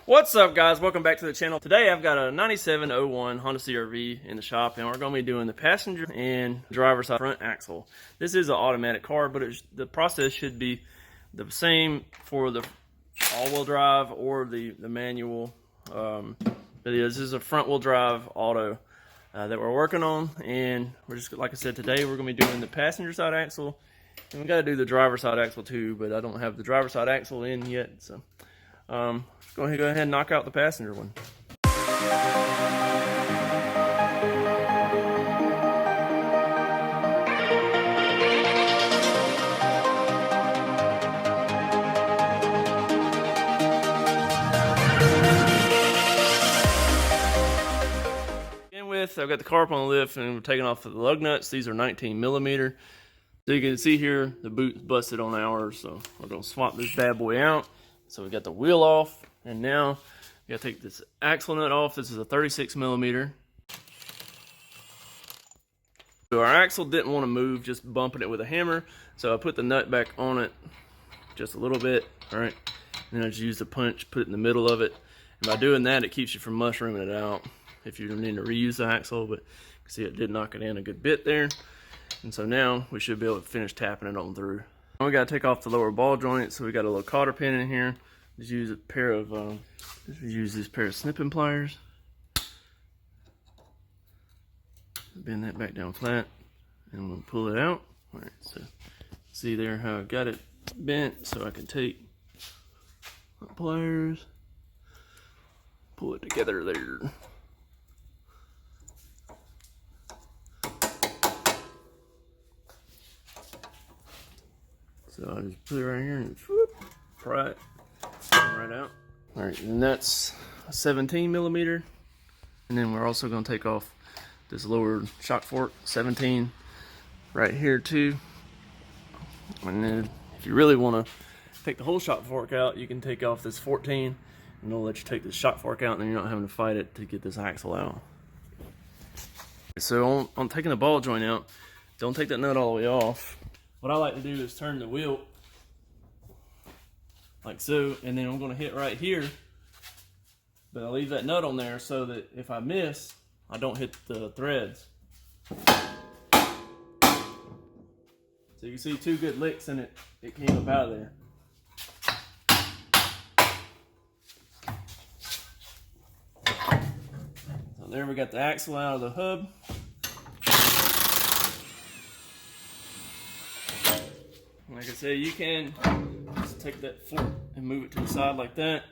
What's up, guys? Welcome back to the channel. Today I've got a 9701 Honda CRV in the shop, and we're going to be doing the passenger and driver's side front axle. This is an automatic car, but the process should be the same for the all-wheel drive or the manual. But this is a front-wheel drive auto that we're working on, and we're just, like I said, today we're going to be doing the passenger side axle, and we got to do the driver's side axle too, but I don't have the driver's side axle in yet, so go ahead and knock out the passenger one. I've got the carb on the lift, and we're taking off the lug nuts. These are 19mm. So you can see here the boot's busted on ours, so we're going to swap this bad boy out. So we got the wheel off, and now we got to take this axle nut off. This is a 36mm. So our axle didn't want to move, just bumping it with a hammer. So I put the nut back on it just a little bit, all right? And then I just used a punch, put it in the middle of it. And by doing that, it keeps you from mushrooming it out if you need to reuse the axle. But you can see it did knock it in a good bit there. And so now we should be able to finish tapping it on through. We got to take off the lower ball joint, so we got a little cotter pin in here. Just use a pair of this pair of snipping pliers. Bend that back down flat, and we'll pull it out. All right, so see there how I got it bent, so I can take my pliers, pull it together there. So I just put it right here and whoop, pry it right out. All right, and that's a 17mm. And then we're also going to take off this lower shock fork, 17, right here too. And then if you really want to take the whole shock fork out, you can take off this 14, and they'll let you take the shock fork out, and then you're not having to fight it to get this axle out. So on taking the ball joint out, don't take that nut all the way off. What I like to do is turn the wheel like so, and then I'm going to hit right here, but I leave that nut on there so that if I miss, I don't hit the threads. So you can see two good licks and it came up out of there. So there we got the axle out of the hub. Like I said, you can just take that fork and move it to the side like that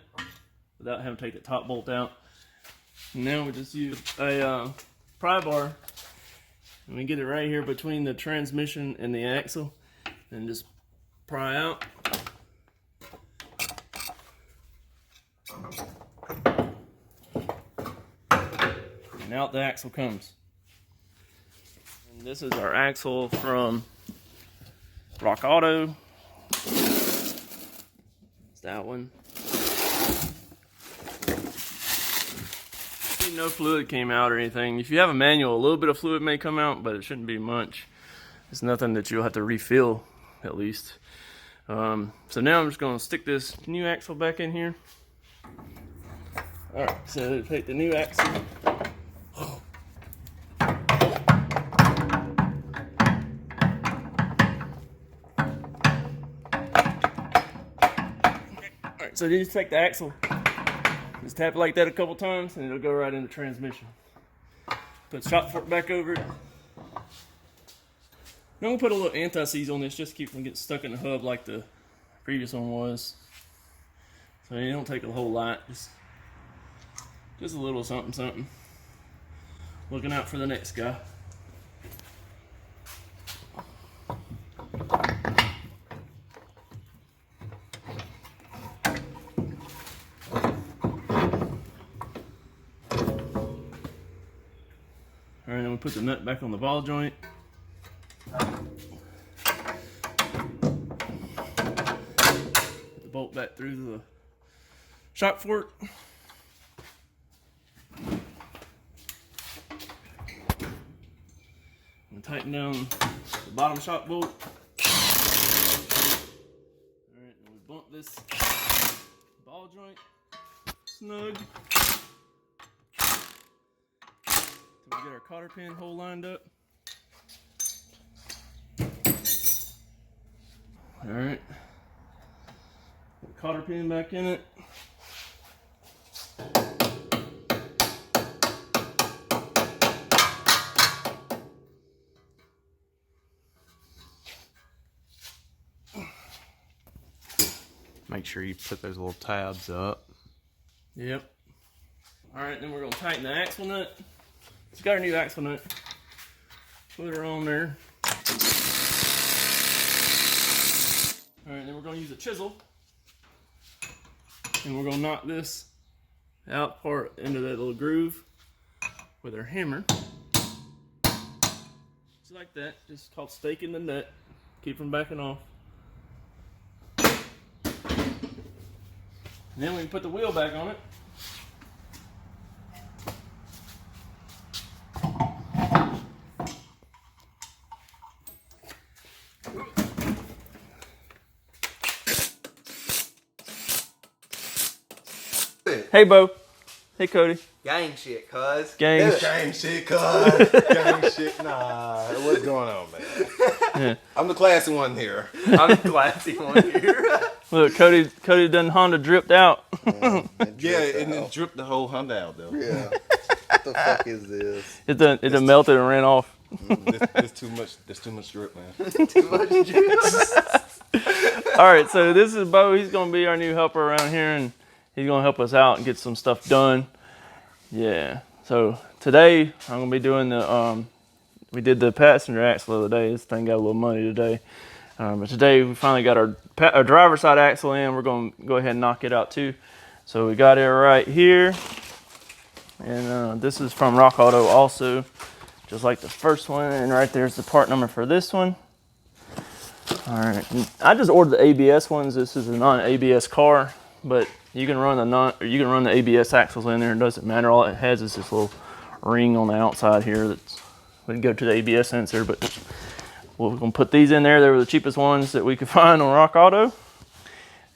without having to take the top bolt out. And now we just use a pry bar, and we get it right here between the transmission and the axle, and just pry out. And out the axle comes. And this is our axle from Rock Auto. It's that one. No fluid came out or anything. If you have a manual, a little bit of fluid may come out, but it shouldn't be much. It's nothing that you'll have to refill, at least. So now I'm just going to stick this new axle back in here. Alright, so take the new axle. Alright, so then you take the axle. Just tap it like that a couple times, and it'll go right in the transmission. Put the shock fork back over it. I'm gonna put a little anti-seize on this just to keep from getting stuck in the hub like the previous one was. So you don't take a whole lot, just a little something, something. Looking out for the next guy. Alright, then we put the nut back on the ball joint. Put the bolt back through the shock fork. And tighten down the bottom shock bolt. Alright, and we bump this ball joint. snug. So we get our cotter pin hole lined up. All right. Cotter pin back in it. Make sure you put those little tabs up. Yep. All right, then we're gonna tighten the axle nut. It's got our new axle nut. Put her on there. All right, then we're gonna use a chisel, and we're gonna knock this out part into that little groove with our hammer. Just like that, just called staking the nut. Keep from backing off. And then we can put the wheel back on it. Hey, Bo. Hey, Cody. Gang shit, cuz. Gang. Gang shit, cuz. Gang shit, nah. What's going on, man? Yeah. I'm the classy one here. I'm the classy one here. Look, Cody done Honda dripped out. Yeah, and then dripped the whole Honda out, though. Yeah. What the fuck is this? It done melted and ran off. There's too much drip, man. Too much juice. All right, so this is Bo. He's gonna be our new helper around here, and he's gonna help us out and get some stuff done. Yeah. So today I'm gonna be doing the we did the passenger axle the other day. This thing got a little muddy today, but today we finally got our driver's side axle in. We're gonna go ahead and knock it out too. So we got it right here, and this is from Rock Auto also, just like the first one. And right there's the part number for this one. All right, I just ordered the ABS ones. This is a non-ABS car, but you can run the ABS axles in there. It doesn't matter. All it has is this little ring on the outside here that's we can go to the ABS sensor. But we're gonna put these in there. They were the cheapest ones that we could find on Rock Auto.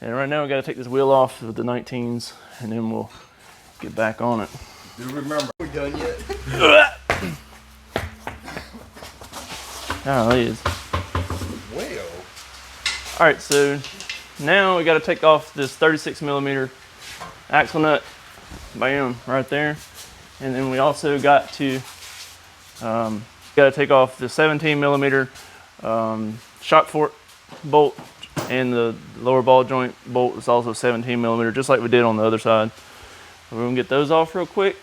And right now we got to take this wheel off with the 19s, and then we'll get back on it. Do you remember? We done yet? Oh, it is. Well. All right, so now we got to take off this 36 millimeter axle nut, bam, right there, and then we also got to take off the 17 millimeter shock fork bolt, and the lower ball joint bolt is also 17 millimeter, just like we did on the other side. So we're gonna get those off real quick.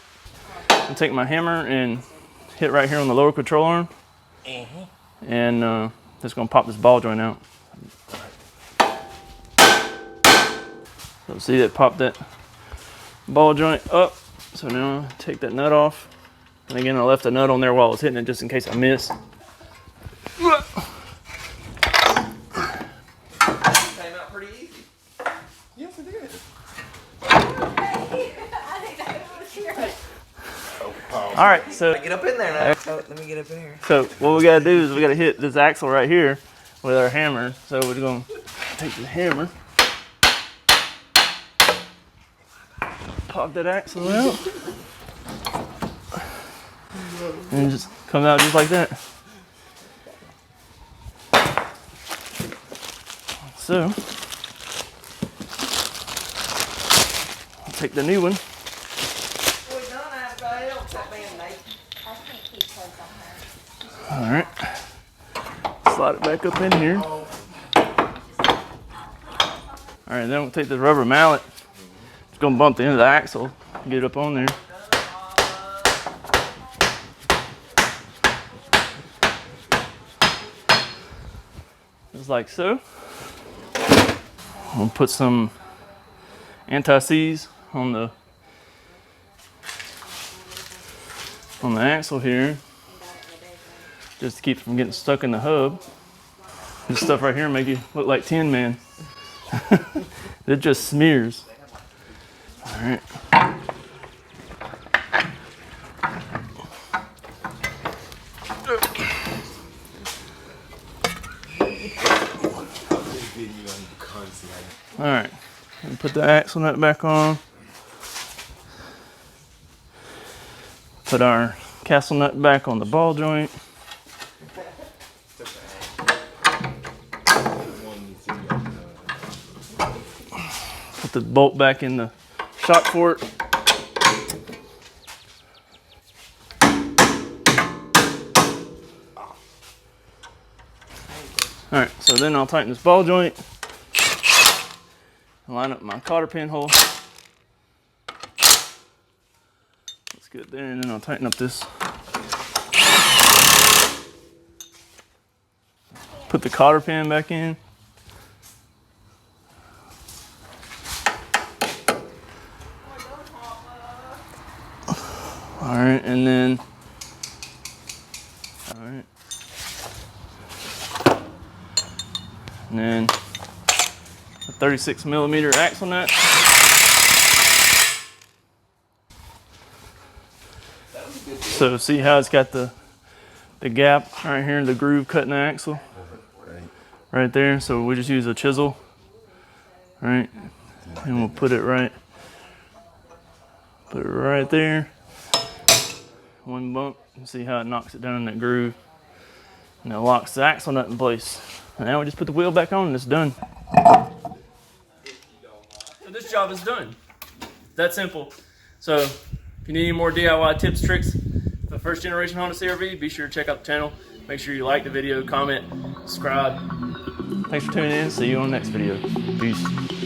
I'll take my hammer and hit right here on the lower control arm, and just gonna pop this ball joint out. So see that popped that ball joint up. So now I take that nut off. And again, I left the nut on there while I was hitting it just in case I missed. Came out pretty easy. Yes, it did. All right, so Get up in there now. Oh, let me get up in here. so what we gotta do is we gotta hit this axle right here with our hammer. So we're gonna take the hammer, pop that axle out, and it just comes out just like that. So I'll take the new one. We're done after else, that man, Nate. All right, slide it back up in here. All right, then we'll take this rubber mallet. It's gonna bump the end of the axle, get it up on there. Just like so. We'll put some anti-seize on the axle here, just to keep it from getting stuck in the hub. This stuff right here make you look like Tin Man. It just smears. All right. All right. And put the axle nut back on. Put our castle nut back on the ball joint. Put the bolt back in the shock port. All right, so then I'll tighten this ball joint. Line up my cotter pin hole. That's good there, and then I'll tighten up this. Put the cotter pin back in. All right, and then, all right. And then a 36 millimeter axle nut. So see how it's got the gap right here, the groove cutting the axle right there. So we just use a chisel, right, and we'll put it right there. One bump, and see how it knocks it down in that groove, and it locks the axle nut in place. And now we just put the wheel back on, and it's done. So this job is done. That simple. So if you need any more DIY tips, tricks for the first generation Honda CRV, be sure to check out the channel. Make sure you like the video, comment, subscribe. Thanks for tuning in. See you on the next video. Peace.